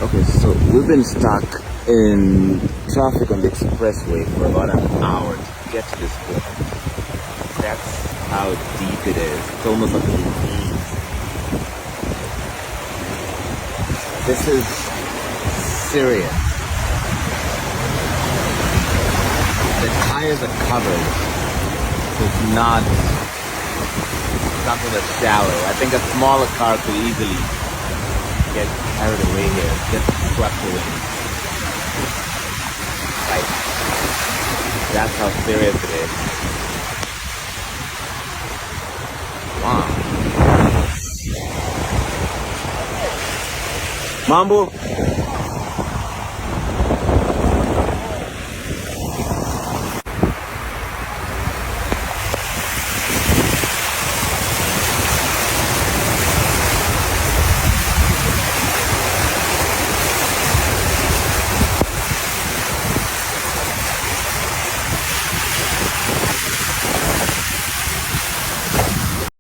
Okay, so we've been stuck in traffic on the expressway for about an hour to get to this point. That's how deep it is. It's almost like a knees. This is serious. The tires are covered, so it's not something that's shallow. I think a smaller car could easily get carried away here, get swept away. Like, that's how serious it is. Wow. Mambo.